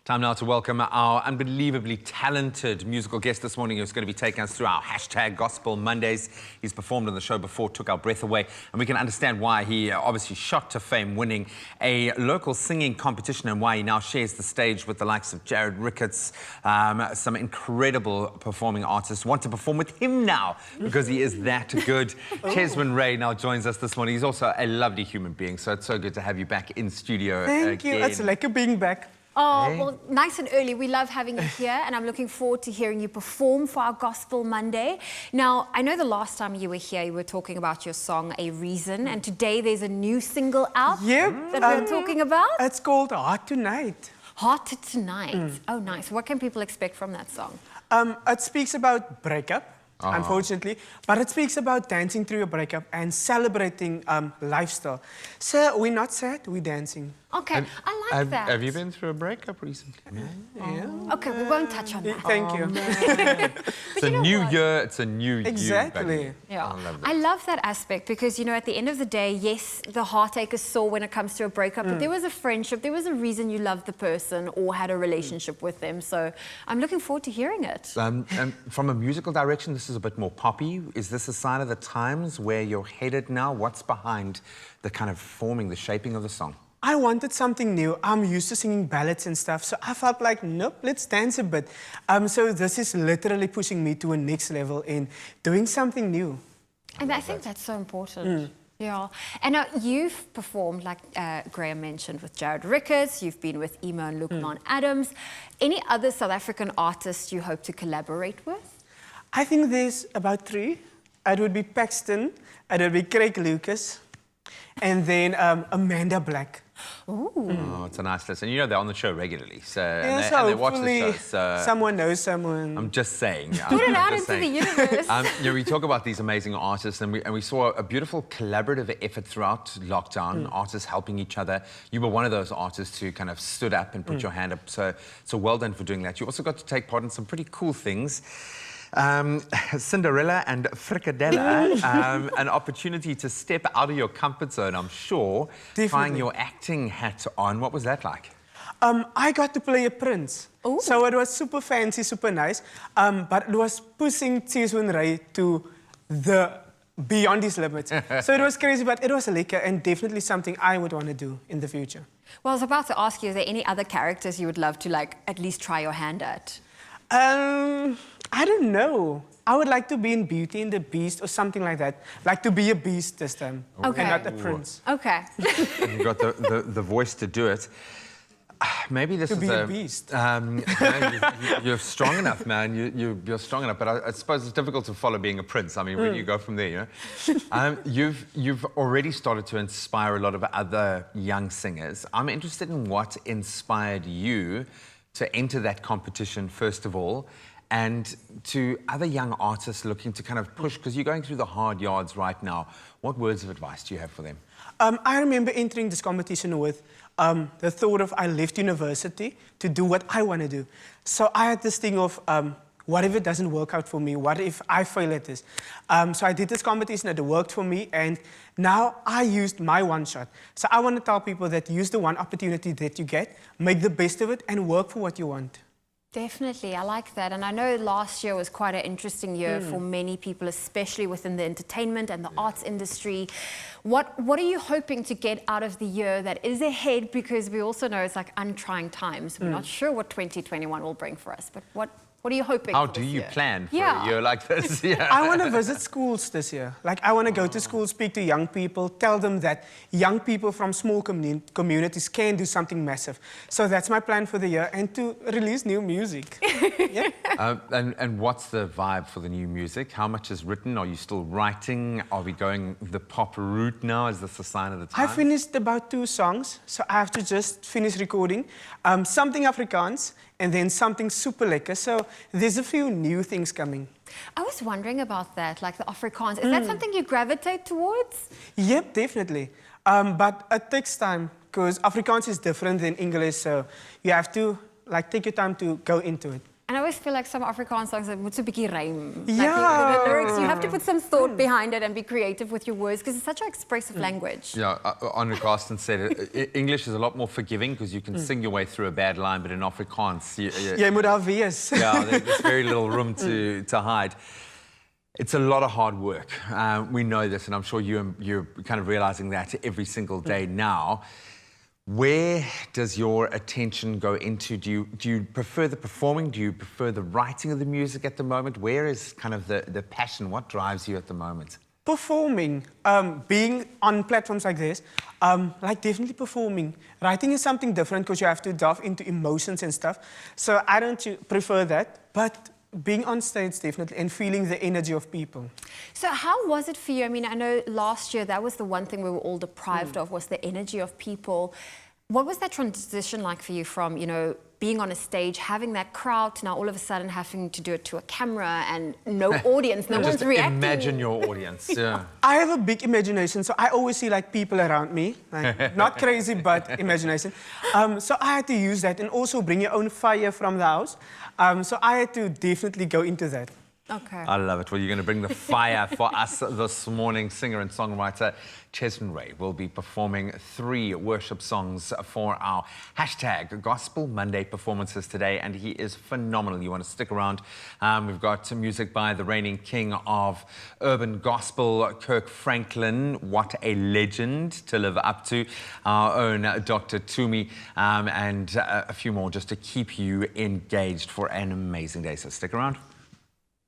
Time now to welcome our unbelievably talented musical guest this morning who's going to be taking us through our hashtag Gospel Mondays. He's performed on the show before, took our breath away, and we can understand why he obviously shot to fame, winning a local singing competition, and why he now shares the stage with the likes of Jarrad Ricketts. Some incredible performing artists want to perform with him now because he is that good. Cheswyn Ray now joins us this morning. He's also a lovely human being, so it's so good to have you back in studio Thank you. It's like being back. Oh, well, nice and early. We love having you here, and I'm looking forward to hearing you perform for our Gospel Monday. Now, I know the last time you were here, you were talking about your song, A Reason, and today there's a new single out that we're talking about. It's called Heart Tonight. Heart Tonight. Oh, nice. What can people expect from that song? It speaks about breakup, unfortunately, but it speaks about dancing through a breakup and celebrating lifestyle. So we're not sad, we're dancing. Okay, I like that. Have you been through a breakup recently? Yeah. Okay, we won't touch on that. Thank you. It's a new year, it's a new Exactly. you. Yeah, I love that aspect because, you know, at the end of the day, yes, the heartache is sore when it comes to a breakup, but there was a friendship, there was a reason you loved the person or had a relationship with them. So I'm looking forward to hearing it. And from a musical direction, this is a bit more poppy. Is this a sign of the times where you're headed now? What's behind the kind of forming, the shaping of the song? I wanted something new. I'm used to singing ballads and stuff, so I felt like, nope, let's dance a bit. So this is literally pushing me to a next level in doing something new. And I think that's so important. Yeah. And now you've performed, like Graham mentioned, with Jarrad Ricketts. You've been with Emo and Loukmaan Adams. Any other South African artists you hope to collaborate with? I think there's about 3. It would be Paxton, it would be Craig Lucas, and then Amanda Black. Ooh. Oh, it's a nice list. And you know they're on the show regularly, so, Yeah, and they watch the show. So someone knows someone. I'm just saying. Put it out into the universe. You know, we talk about these amazing artists, and we saw a beautiful collaborative effort throughout lockdown, artists helping each other. You were one of those artists who kind of stood up and put your hand up, so well done for doing that. You also got to take part in some pretty cool things. Cinderella and Frikadella, an opportunity to step out of your comfort zone, I'm sure. Definitely. Trying your acting hat on. What was that like? I got to play a prince. Ooh. So it was super fancy, super nice. But it was pushing Cheswyn Ray to the beyond his limits. So it was crazy, but it was lekker and definitely something I would want to do in the future. Well, I was about to ask you, is there any other characters you would love to, like, at least try your hand at? I don't know. I would like to be in Beauty and the Beast or something like that. Like to be a beast this time, Okay. and not a prince. Okay. You've got the voice to do it. Maybe this To is be a beast. You're strong enough, man. You're strong enough. But I suppose it's difficult to follow being a prince. I mean, where do you go from there? You know, you've already started to inspire a lot of other young singers. I'm interested in what inspired you to enter that competition first of all, and to other young artists looking to kind of push, because you're going through the hard yards right now. What words of advice do you have for them? I remember entering this competition with the thought of I left university to do what I want to do. So I had this thing of, what if it doesn't work out for me? What if I fail at this? So I did this competition and it worked for me, and now I used my one shot. So I want to tell people that use the one opportunity that you get, make the best of it, and work for what you want. Definitely, I like that. And I know last year was quite an interesting year for many people, especially within the entertainment and the arts industry. What are you hoping to get out of the year that is ahead? Because we also know it's like untrying times. We're not sure what 2021 will bring for us, but what are you hoping How for do this you year? plan for a year like this? Yeah. I want to visit schools this year. Like, I want to go to schools, speak to young people, tell them that young people from small communities can do something massive. So that's my plan for the year, and to release new music. Yeah. And what's the vibe for the new music? How much is written? Are you still writing? Are we going the pop route now? Is this a sign of the I time? finished about 2 songs, so I have to just finish recording. Something Afrikaans, and then something super lekker. So there's a few new things coming. I was wondering about that, like the Afrikaans. Is that something you gravitate towards? Yep, definitely. But it takes time, because Afrikaans is different than English, so you have to take your time to go into it. And I always feel like some Afrikaans songs are moet 'n bietjie rhyme. Yeah. The lyrics, you have to put some thought behind it and be creative with your words because it's such an expressive language. Yeah, Andre Carsten said English is a lot more forgiving because you can sing your way through a bad line, but in Afrikaans, Jy moet daar wees. yeah, there's very little room to hide. It's a lot of hard work. We know this, and I'm sure you're kind of realizing that every single day now. Where does your attention go into? Do you prefer the performing? Do you prefer the writing of the music at the moment? Where is kind of the passion? What drives you at the moment? Performing, being on platforms like this, like definitely performing. Writing is something different because you have to delve into emotions and stuff. So I don't prefer that, but being on stage definitely and feeling the energy of people. So how was it for you? I mean, I know last year that was the one thing we were all deprived of was the energy of people. What was that transition like for you from, you know, being on a stage, having that crowd, to now all of a sudden having to do it to a camera and no audience, no one's reacting? Imagine your audience, yeah. I have a big imagination, so I always see like people around me, like, not crazy, but imagination. So I had to use that and also bring your own fire from the house. So I had to definitely go into that. Okay. I love it. Well, you're going to bring the fire for us this morning. Singer and songwriter Cheswyn Ray will be performing 3 worship songs for our hashtag Gospel Monday performances today, and he is phenomenal. You want to stick around. We've got some music by the reigning king of urban gospel, Kirk Franklin. What a legend to live up to. Our own Dr. Tumi, and a few more just to keep you engaged for an amazing day. So stick around.